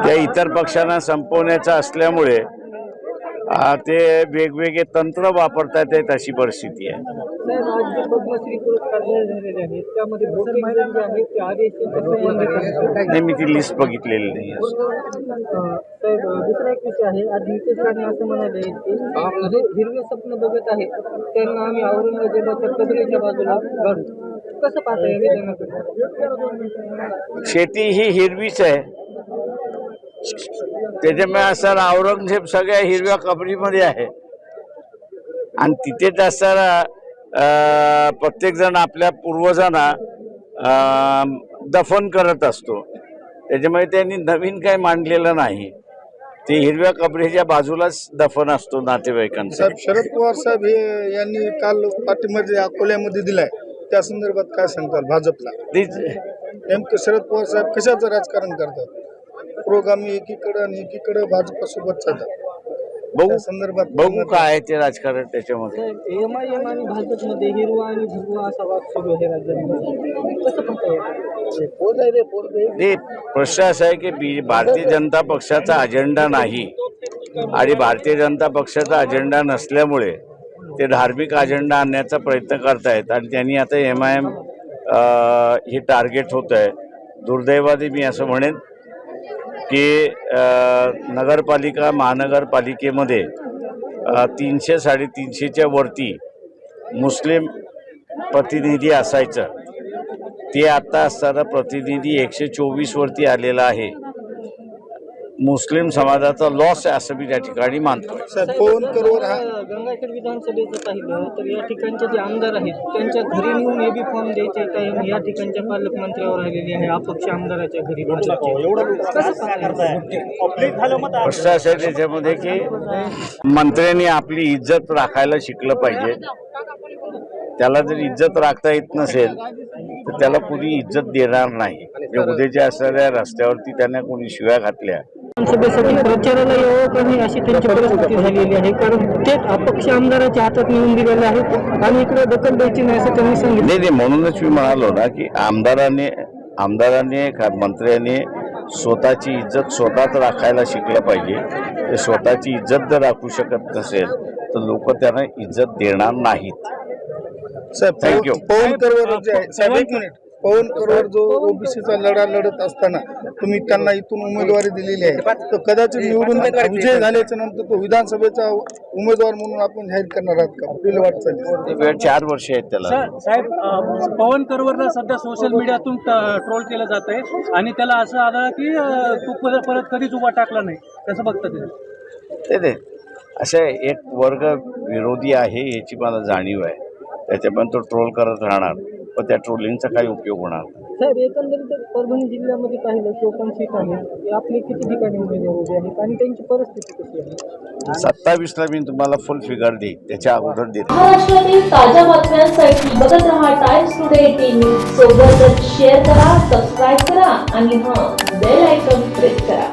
त्या इतर पक्षांना संपवण्याचा असल्यामुळे ते वेगवेगळे तंत्र वापरतात आहेत अशी परिस्थिती आहे. मी ती लिस्ट बघितलेली नाही. दुसरा एक विषय आहे, आज नितेश राणे असं म्हणाले की हिरवे स्वप्न बघत आहेत त्यांना आम्ही औरंगजेबाच्या कबरेच्या बाजूला गाडू. कसं पाहता येईल? शेती ही हिरवीच आहे, त्याच्यामुळे असं औरंगजेब सगळ्या हिरव्या कबरीमध्ये आहे आणि तिथेच असताना प्रत्येक जण आपल्या पूर्वजांना दफन करत असतो. त्याच्यामुळे त्यांनी नवीन काही मांडलेलं नाही, ते हिरव्या कबरीच्या बाजूलाच दफन असतो नातेवाईकांचा. शरद पवार साहेब यांनी काल पाठीमध्ये अकोल्यामध्ये दिलाय, त्या संदर्भात काय सांगताल भाजपला? नेमकं शरद पवार साहेब कशाचं राजकारण करतात? पुरोगामी एकीकडे आणि एकीकडे भाजपसोबत चालतात. संदर्भात बघू काय आहे ते राजकारण त्याच्यामध्ये. एमआयएम आणि भाजपमध्ये हिरवा आणि भगवा असा वाद सुरू आहे राज्यामध्ये, कसं पाहता येईल? प्रश्न असा आहे की भारतीय जनता पक्षाचा अजेंडा नाही आणि भारतीय जनता पक्षाचा अजेंडा नसल्यामुळे ते धार्मिक अजेंडा आणण्याचा प्रयत्न करतायत आणि त्यांनी आता एमआयएम हे टार्गेट होत आहे. दुर्दैवाने मी असं म्हणेन की नगरपालिका महानगरपालिकेमध्ये 300-350च्या वरती मुस्लिम प्रतिनिधी असायचं, ते आता असताना प्रतिनिधी 124 वरती आलेला आहे. मुस्लिम समाजाचा लॉस आहे असं मी त्या ठिकाणी मानतो. गंगाखेड विधानसभेचं पाहिलं तर या ठिकाणचे जे आमदार आहेत त्यांच्या घरी नेऊन एबी फॉर्म द्यायचे काही या ठिकाणच्या पालकमंत्र्यावर आलेले आहे, अपक्ष आमदाराच्या घरी. प्रश्न असं आहे त्याच्यामध्ये की मंत्र्यांनी आपली इज्जत राखायला शिकलं पाहिजे. त्याला जर इज्जत राखता येत नसेल तर त्याला कोणी इज्जत देणार नाही. उद्याच्या असणाऱ्या रस्त्यावरती त्यांना कोणी शिव्या घातल्या, विधानसभेसाठी प्रचाराला यावं का नाही अशी त्यांची परिस्थिती झालेली आहे, कारण ते अपक्ष आमदाराच्या हातात नेऊन दिलेले आहेत आणि इकडे दखल द्यायची नाही असं त्यांनी सांगितलं. नाही, म्हणूनच मी म्हणालो ना की आमदारांनी मंत्र्यांनी स्वतःची इज्जत स्वतःच राखायला शिकलं पाहिजे. ते स्वतःची इज्जत जर राखू शकत नसेल तर लोक त्यांना इज्जत देणार नाहीत. थँक्यू. पवन कराड जो ओबीसीचा लढा लढत असताना तुम्ही त्यांना इथून उमेदवारी दिलेली आहे, तर कदाचित निवडून विजय झाल्याच्या नंतर तो विधानसभेचा उमेदवार म्हणून आपण जाहीर करणार आहात का? आपली वाटचाल वेळ 4 वर्ष आहेत त्याला. साहेब, पवन कराडला सध्या सोशल मीडियातून ट्रोल केलं जात आहे आणि त्याला असं आढळलं की तू परत कधीच उभा टाकला नाही. कसं बघतं ते असे एक वर्ग विरोधी आहे याची मला जाणीव आहे, त्याच्यामुळे तो ट्रोल करत राहणार, पण त्या ट्रोलिंगचा काही उपयोग होणार नाही. साहेब, एकंदरीत परभणी जिल्ह्यामध्ये पाहिलं 54 सीट आहे, आपले किती ठिकाणी उमेदवार उभे आहेत आणि त्यांची परिस्थिती कशी आहे? 27ला मी तुम्हाला फुल फिगर देईन, त्याच्या अगोदर देईन. महाराष्ट्रातील ताज्या बातम्यांसाठी बघत रहा टाइम्स टुडे टीव्ही. सोबतच शेअर करा, सबस्क्राईब करा आणि बेल आयकॉन प्रेस करा.